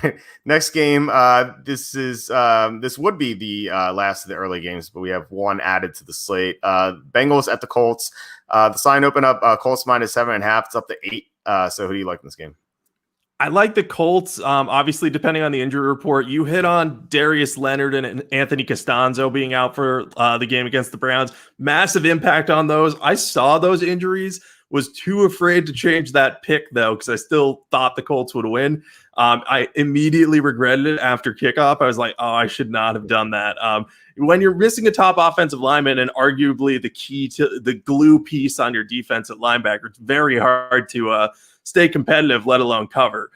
right. Next game. This would be the last of the early games, but we have one added to the slate. Bengals at the Colts. The line opened up Colts minus 7.5. It's up to 8. So who do you like in this game? I like the Colts. Obviously, depending on the injury report, you hit on Darius Leonard and Anthony Costanzo being out for the game against the Browns. Massive impact on those. I saw those injuries. Was too afraid to change that pick, though, because I still thought the Colts would win. I immediately regretted it after kickoff. I was like, oh, I should not have done that. When you're missing a top offensive lineman and arguably the key to the glue piece on your defense at linebacker, it's very hard to stay competitive, let alone cover.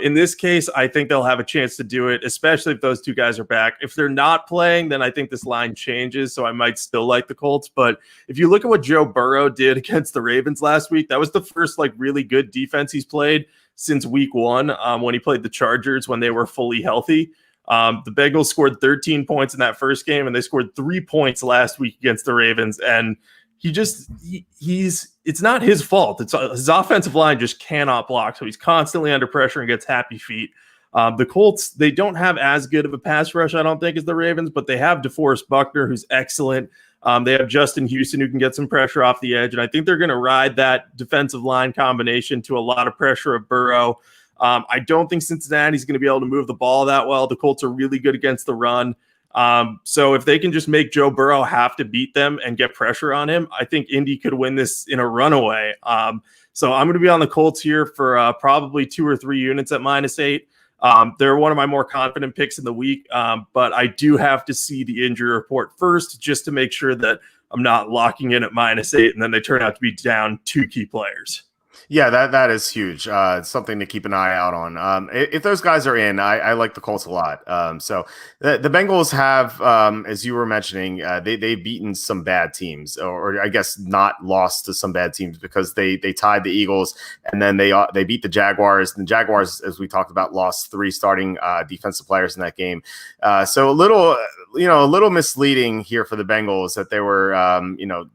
In this case, I think they'll have a chance to do it, especially if those two guys are back. If they're not playing, then I think this line changes, so I might still like the Colts. But if you look at what Joe Burrow did against the Ravens last week, that was the first really good defense he's played since week 1 when he played the Chargers when they were fully healthy. The Bengals scored 13 points in that first game, and they scored 3 points last week against the Ravens. And it's not his fault. It's his offensive line just cannot block. So he's constantly under pressure and gets happy feet. The Colts, they don't have as good of a pass rush, I don't think, as the Ravens, but they have DeForest Buckner, who's excellent. They have Justin Houston, who can get some pressure off the edge. And I think they're going to ride that defensive line combination to a lot of pressure of Burrow. I don't think Cincinnati's going to be able to move the ball that well. The Colts are really good against the run. So if they can just make Joe Burrow have to beat them and get pressure on him, I think Indy could win this in a runaway. So I'm going to be on the Colts here for probably 2 or 3 units at minus 8. They're one of my more confident picks in the week, but I do have to see the injury report first just to make sure that I'm not locking in at minus 8 and then they turn out to be down 2 key players. Yeah, that is huge. It's something to keep an eye out on. If those guys are in, I like the Colts a lot. So the Bengals have, as you were mentioning, they've beaten some bad teams, or I guess not lost to some bad teams because they tied the Eagles and then they beat the Jaguars. And the Jaguars, as we talked about, lost 3 starting defensive players in that game. So a little misleading here for the Bengals that they were,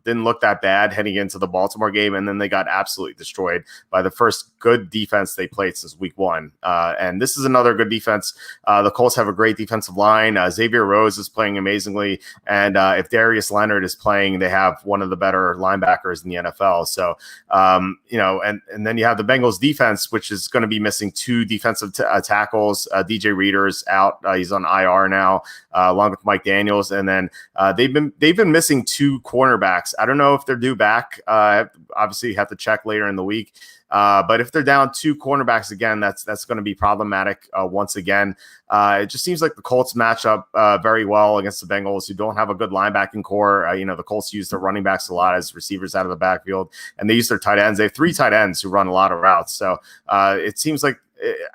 didn't look that bad heading into the Baltimore game, and then they got absolutely destroyed by the first good defense they played since week 1. And this is another good defense. The Colts have a great defensive line. Xavier Rhodes is playing amazingly. And if Darius Leonard is playing, they have one of the better linebackers in the NFL. So, and then you have the Bengals defense, which is going to be missing 2 defensive tackles. DJ Reader's out. He's on IR now, along with Mike Daniels. And then they've been missing 2 cornerbacks. I don't know if they're due back. Obviously, you have to check later in the week. But if they're down 2 cornerbacks again, that's going to be problematic once again. It just seems like the Colts match up very well against the Bengals, who don't have a good linebacking core. The Colts use their running backs a lot as receivers out of the backfield, and they use their tight ends. They have 3 tight ends who run a lot of routes. So it seems like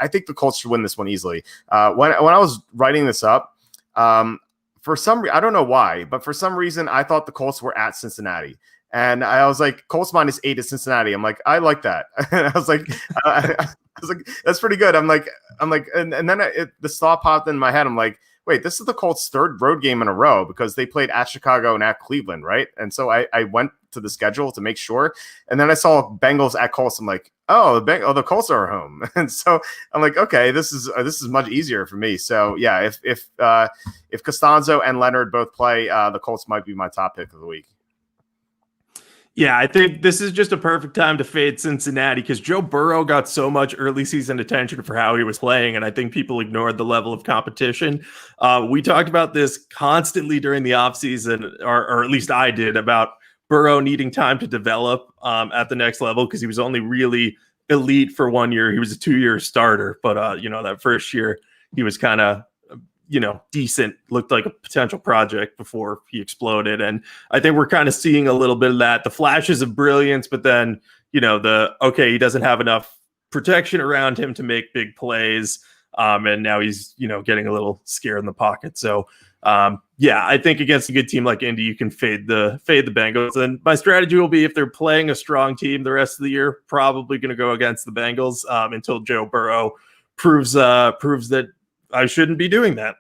I think the Colts should win this one easily. When I was writing this up, for some I don't know why, but for some reason I thought the Colts were at Cincinnati. And I was like, Colts minus 8 at Cincinnati. I'm like, I like that. And I was like, that's pretty good. I'm like, and then the thought popped in my head. I'm like, wait, this is the Colts' 3rd road game in a row because they played at Chicago and at Cleveland, right? And so I went to the schedule to make sure. And then I saw Bengals at Colts. I'm like, the Colts are home. And so I'm like, okay, this is much easier for me. So yeah, if Costanzo and Leonard both play, the Colts might be my top pick of the week. Yeah, I think this is just a perfect time to fade Cincinnati because Joe Burrow got so much early season attention for how he was playing, and I think people ignored the level of competition. We talked about this constantly during the offseason, or at least I did, about Burrow needing time to develop at the next level because he was only really elite for 1 year. He was a 2-year starter, but that first year he was kind of decent, looked like a potential project before he exploded. And I think we're kind of seeing a little bit of that, the flashes of brilliance, but then, he doesn't have enough protection around him to make big plays. And now he's, getting a little scared in the pocket. So, I think against a good team like Indy, you can fade the Bengals. And my strategy will be if they're playing a strong team the rest of the year, probably going to go against the Bengals until Joe Burrow proves that I shouldn't be doing that.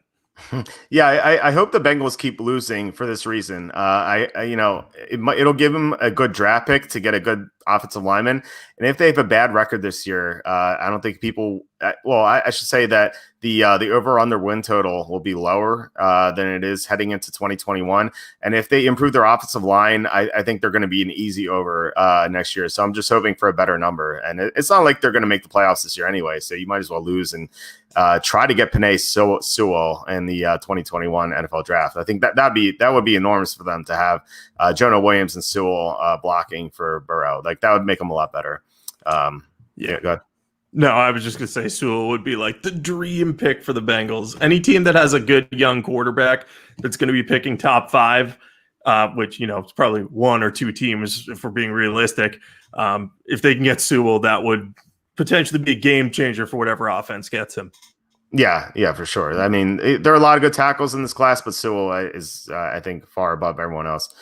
Yeah, I hope the Bengals keep losing for this reason. It'll give them a good draft pick to get a good offensive lineman, and if they have a bad record this year, I don't think people. I should say that the over under win total will be lower than it is heading into 2021, and if they improve their offensive line, I think they're going to be an easy over next year. So I'm just hoping for a better number, and it's not like they're going to make the playoffs this year anyway. So you might as well lose and try to get Penei Sewell in the 2021 NFL draft. I think that would be enormous for them to have Jonah Williams and Sewell blocking for Burrow. Like that would make them a lot better. Yeah, go ahead. No, I was just going to say Sewell would be like the dream pick for the Bengals. Any team that has a good young quarterback that's going to be picking top 5, which, it's probably 1 or 2 teams if we're being realistic. If they can get Sewell, that would potentially be a game changer for whatever offense gets him. Yeah, for sure. I mean, there are a lot of good tackles in this class, but Sewell is, I think, far above everyone else.